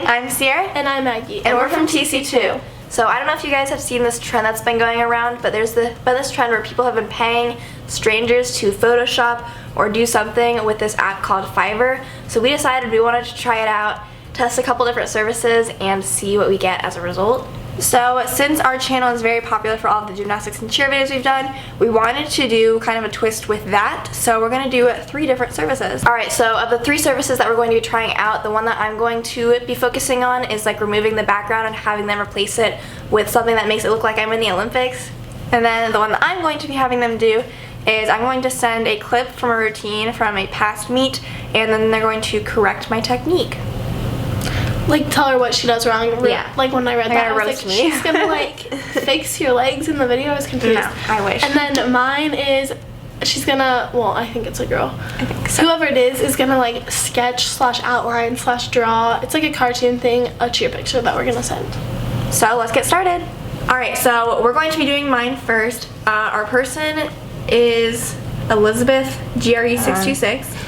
Megan. I'm Sierra. And I'm Maggie. And we're from TC2. So I don't know if you guys have seen this trend that's been going around, but there's been this trend where people have been paying strangers to Photoshop or do something with this app called Fiverr. So we decided we wanted to try it out, test a couple different services, and see what we get as a result. So since our channel is very popular for all of the gymnastics and cheer videos we've done, we wanted to do kind of a twist with that. So we're going to do 3 different services. Alright, so of the 3 services that we're going to be trying out, the one that I'm going to be focusing on is like removing the background and having them replace it with something that makes it look like I'm in the Olympics. And then the one that I'm going to be having them do is I'm going to send a clip from a routine from a past meet, and then they're going to correct my technique. Like, tell her what she does wrong. Yeah. Like, when I read that, I was like, she's gonna, like, fix your legs in the video. I was confused. No, I wish. And then mine is, she's gonna, well, I think it's a girl. I think so. Whoever it is gonna, like, sketch / outline / draw. It's like a cartoon thing, a cheer picture that we're gonna send. So, let's get started. Alright, so we're going to be doing mine first. Our person is Elizabeth, GRE626.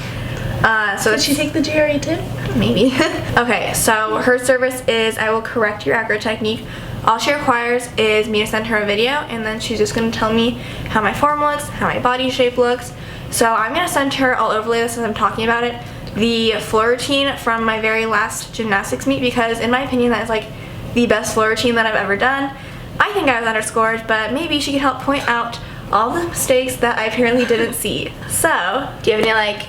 So Did she take the GRE too? Maybe. Okay, so her service is I will correct your acro technique. All she requires is me to send her a video, and then she's just going to tell me how my form looks, how my body shape looks. So I'm going to send her, I'll overlay this as I'm talking about it, the floor routine from my very last gymnastics meet, because in my opinion that is like the best floor routine that I've ever done. I think I was underscored, but maybe she could help point out all the mistakes that I apparently didn't see. So, do you have any like,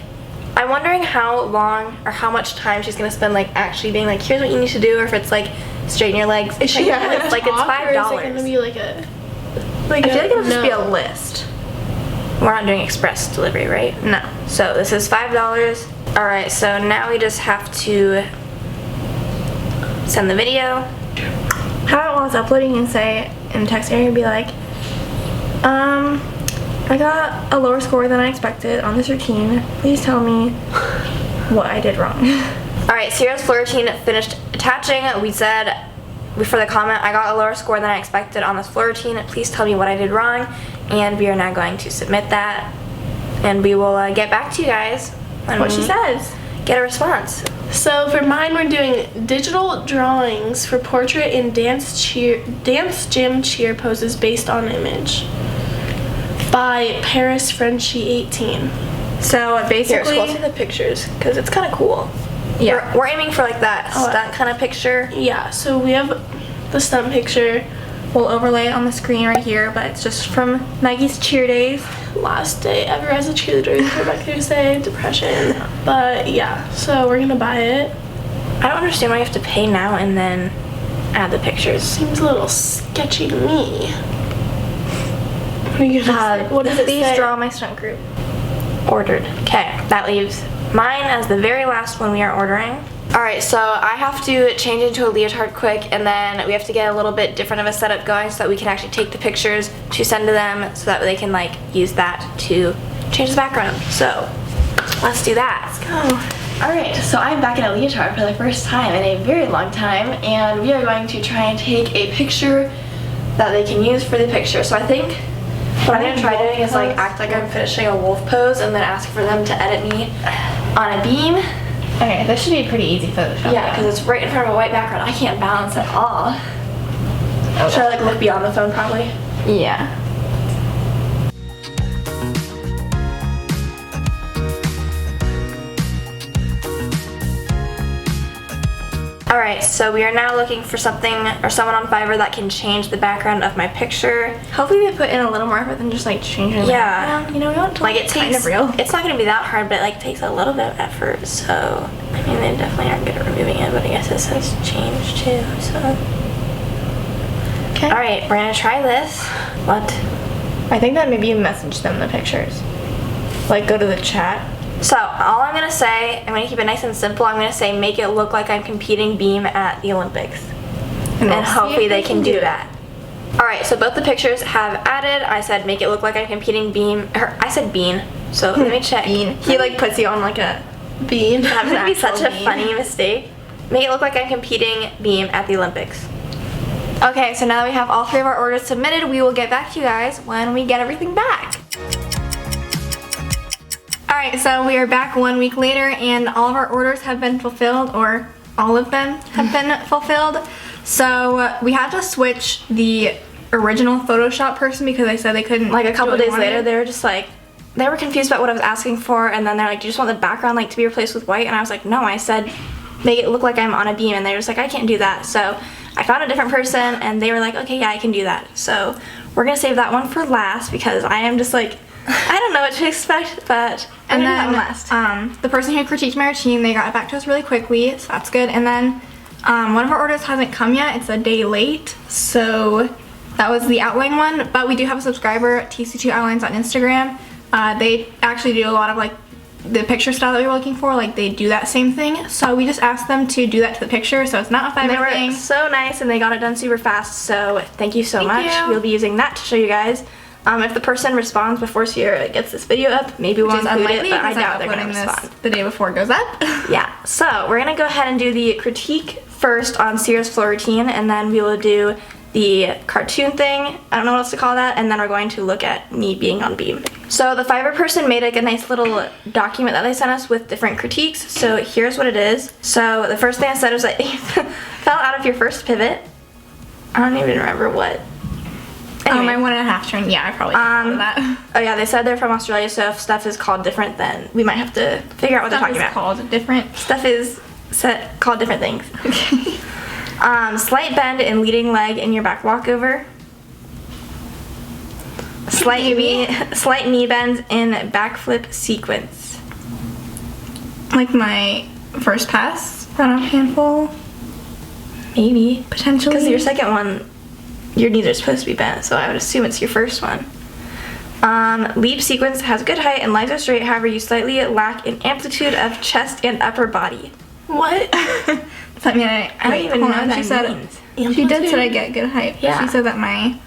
I'm wondering how long or how much time she's gonna spend like actually being like, here's what you need to do, or if it's like straighten your legs. Is she like, gonna it's like it's $5. Or is it gonna be like a? I feel like it'll just be a list. We're not doing express delivery, right? No. So this is $5. All right. So now we just have to send the video. How about while it's uploading and say in the text area, be like, I got a lower score than I expected on this routine. Please tell me what I did wrong. Alright, Sierra's floor routine finished attaching. We said before the comment, I got a lower score than I expected on this floor routine. Please tell me what I did wrong. And we are now going to submit that. And we will get back to you guys on what she says. Get a response. So for mine, we're doing digital drawings for portrait and dance gym cheer poses based on image by Paris Frenchie 18. So basically, Here, scroll to the pictures because it's kind of cool. Yeah, we're aiming for like that stunt kind of picture. Yeah, so we have the stunt picture. We'll overlay it on the screen right here, but it's just from Maggie's cheer days. Last day ever as a cheerleader, Rebecca would say, depression. But yeah, so we're gonna buy it. I don't understand why you have to pay now and then add the pictures. Seems a little sketchy to me. What are you gonna say? What does it Please say? draw my stunt group. Ordered. Okay, that leaves mine as the very last one we are ordering. Alright, so I have to change into a leotard quick, and then we have to get a little bit different of a setup going so that we can actually take the pictures to send to them so that they can like use that to change the background. So let's do that. Let's go. Alright, so I'm back in a leotard for the first time in a very long time, and we are going to try and take a picture that they can use for the picture. So I think what I'm going to try doing is like act like I'm finishing a wolf pose and then ask for them to edit me on a beam. Okay, this should be pretty easy Photoshop. Yeah, because it's right in front of a white background. I can't balance at all. Should I like look beyond the phone probably? Yeah. Alright, so we are now looking for something or someone on Fiverr that can change the background of my picture. Hopefully they put in a little more effort than just like changing the background. You know, we want to like it takes kind of real. It's not going to be that hard, but it like takes a little bit of effort. So, I mean, they definitely aren't good at removing it, but I guess it says change too, so. Okay. Alright, we're going to try this. What? I think that maybe you message them the pictures. Like go to the chat. So, all I'm going to say, I'm going to keep it nice and simple. I'm going to say make it look like I'm competing beam at the Olympics. And hopefully they can do that. Alright, so both the pictures have added. I said make it look like I'm competing beam. Or I said bean. So let me check. Bean. He like puts you on like a bean. That would be such a bean. funny mistake. Make it look like I'm competing beam at the Olympics. Okay, so now that we have all 3 of our orders submitted, we will get back to you guys when we get everything back. Alright, so we are back 1 week later and all of our orders have been fulfilled, or all of them have been fulfilled. So we had to switch the original Photoshop person because they said they couldn't. Like a couple do what we days later, wanted. they were just like, they were confused about what I was asking for, and then they're like, do you just want the background like to be replaced with white? And I was like, no, I said make it look like I'm on a beam, and they were just like, I can't do that. So I found a different person, and they were like, okay, yeah, I can do that. So we're gonna save that one for last because I am just like, I don't know what to expect, but And I'm then gonna do that one last. the person who critiqued my routine, they got back to us really quickly, so that's good. And then one of our orders hasn't come yet. It's a day late, so that was the outline one. But we do have a subscriber, TC2 Outlines on Instagram. They actually do a lot of like the picture style that we were looking for. Like they do that same thing. So we just asked them to do that to the picture. So it's not a And they Fiverr were thing. so nice, and they got it done super fast. So thank you so much. you. We'll be using that to show you guys. If the person responds before Sierra gets this video up, maybe we'll Which is include it, unlikely but I because I'm doubt they're gonna uploading respond. this the day before it goes up. Yeah, so we're gonna go ahead and do the critique first on Sierra's floor routine, and then we will do the cartoon thing, I don't know what else to call that, and then we're going to look at me being on beam. So the Fiverr person made like a nice little document that they sent us with different critiques, so here's what it is. So the first thing I said was that you fell out of your first pivot. I don't even remember what. Anyway. My 1.5 turn, yeah, I probably did that. Oh yeah, they said they're from Australia, so if stuff is called different, then we might have to figure out what they're Stuff talking is about. called different. Stuff is called different things. Slight bend in leading leg in your back walkover. Slight knee bends in backflip sequence. Like my first pass, front off handful, Maybe. potentially. Because your second one, your knees are supposed to be bent, so I would assume it's your first one. Leap sequence has good height and legs are straight, however you slightly lack in amplitude of chest and upper body. What? Does that mean I don't wait, even hold know on, what she that said means. she did say I get good height. But Yeah. She said that my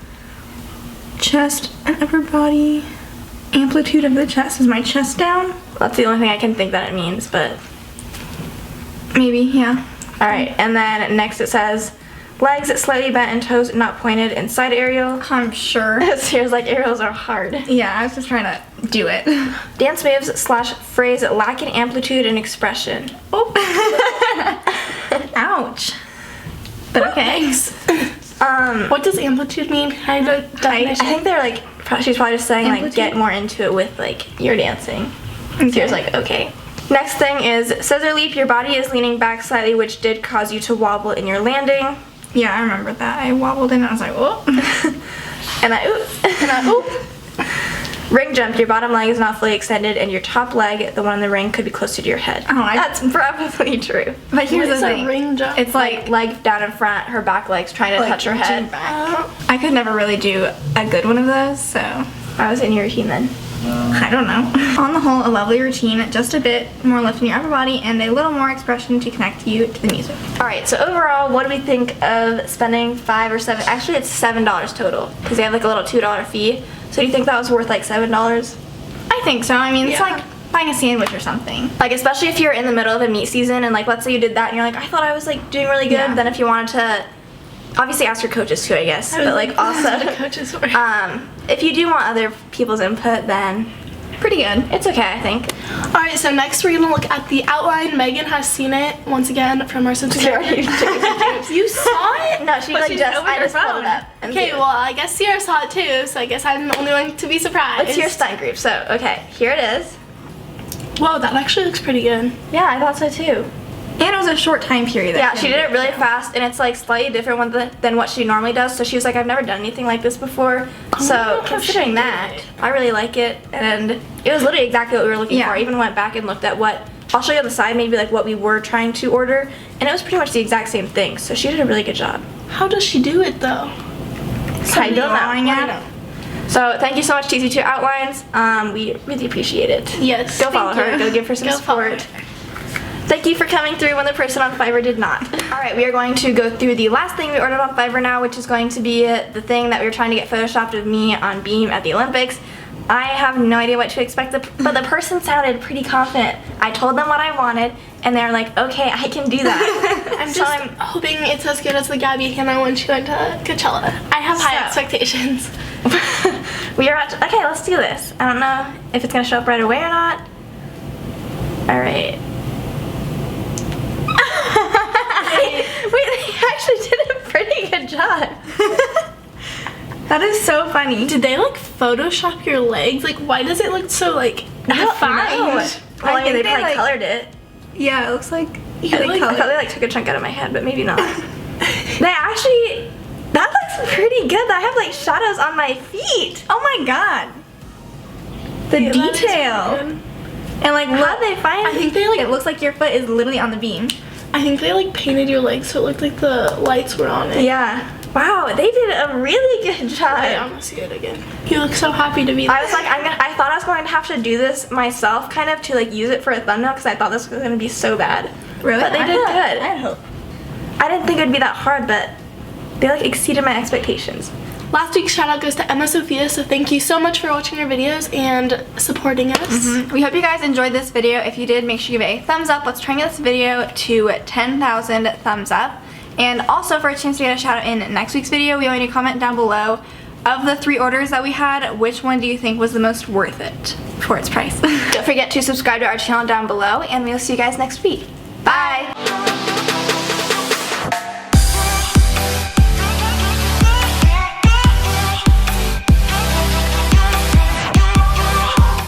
chest and upper body amplitude of the chest is my chest down. That's the only thing I can think that it means, but Maybe, yeah. alright. And then next it says legs slightly bent and toes not pointed in side aerial. I'm sure. Sierra's like aerials are hard. Yeah, I was just trying to do it. Dance moves / phrase lacking amplitude and expression. Oh. Ouch. But okay. What does amplitude mean? I don't I think they're like, she's probably just saying like Amplitude? get more into it with like your dancing. Okay. Sierra's like, okay. Next thing is scissor leap. Your body is leaning back slightly, which did cause you to wobble in your landing. Yeah, I remember that. I wobbled in and I was like, oh. And I oop. Ring jump. Your bottom leg is not fully extended, and your top leg, the one in the ring, could be closer to your head. Oh, That's probably true. But here's What is the a thing. ring jump? It's like Leg down in front, her back leg's trying to like, touch her head. reaching back. I could never really do a good one of those, so I was in your routine then. I don't know. On the whole, a lovely routine, just a bit more lift in your upper body and a little more expression to connect you to the music. Alright, so overall, what do we think of spending $5 or $7? Actually, it's $7 total because they have like a little $2 fee. So do you think that was worth like $7? I think so. I mean, it's Yeah. like buying a sandwich or something. Like especially if you're in the middle of a meet season and like let's say you did that and you're like, I thought I was like doing really good. Yeah. Then if you wanted to, obviously ask your coaches too, I guess. But like the also, coaches were. if you do want other people's input, then Pretty good. it's okay, I think. Alright, so next we're gonna look at the outline. Megan has seen it once again from our subscribers. You saw it? No, she But like she's just over I her just pulled phone. it up. and Okay, viewed. well I guess Sierra saw it too, so I guess I'm the only one to be surprised. Let's hear stunt group. So okay, here it is. Whoa, that actually looks pretty good. Yeah, I thought so too. And it was a short time period. Yeah, she did it really fast, and it's like slightly different than what she normally does. So she was like, I've never done anything like this before. So how she considering did that, it. I really like it, and it was literally exactly what we were looking Yeah. for. I even went back and looked at what I'll show you on the side, maybe like what we were trying to order, and it was pretty much the exact same thing. So she did a really good job. How does she do it though? I don't drawing know. app. So thank you so much, TC2 Outlines. We really appreciate it. Yes. Go follow thank her. you. Go give her some Go follow support. her. Thank you for coming through when the person on Fiverr did not. Alright, we are going to go through the last thing we ordered on Fiverr now, which is going to be the thing that we were trying to get photoshopped of me on beam at the Olympics. I have no idea what to expect, but the person sounded pretty confident. I told them what I wanted, and they're like, okay, I can do that. I'm So just hoping it's as good as the Gabby Hanna when she went to Coachella. I have high So. expectations. We are at, okay, let's do this. I don't know if it's gonna show up right away or not. Alright. they actually did a pretty good job. That is so funny. Did they like Photoshop your legs? Like, why does it look so like defined? Well, I mean, they probably like- colored it. Yeah, it looks like Yeah, they like- I colored. thought they like took a chunk out of my head, but maybe not. They actually, that looks pretty good. I have like shadows on my feet. Oh my god. The Yeah, that is detail. pretty good. And like, how did they find? I think they like It looks like your foot is literally on the beam. I think they like painted your legs so it looked like the lights were on it. Yeah. Wow, they did a really good job. Wait, I'm gonna see it again. You look so happy to be there. I was like, I thought I was going to have to do this myself, kind of, to like use it for a thumbnail because I thought this was going to be so bad. Really? But they did good. I had hope. I didn't think it would be that hard, but they like exceeded my expectations. Last week's shout out goes to Emma Sophia, so thank you so much for watching our videos and supporting us. We hope you guys enjoyed this video. If you did, make sure you give it a thumbs up. Let's try and get this video to 10,000 thumbs up. And also, for a chance to get a shout out in next week's video, we want you to comment down below, of the 3 orders that we had, which one do you think was the most worth it for its price? Don't forget to subscribe to our channel down below, and we'll see you guys next week. Bye!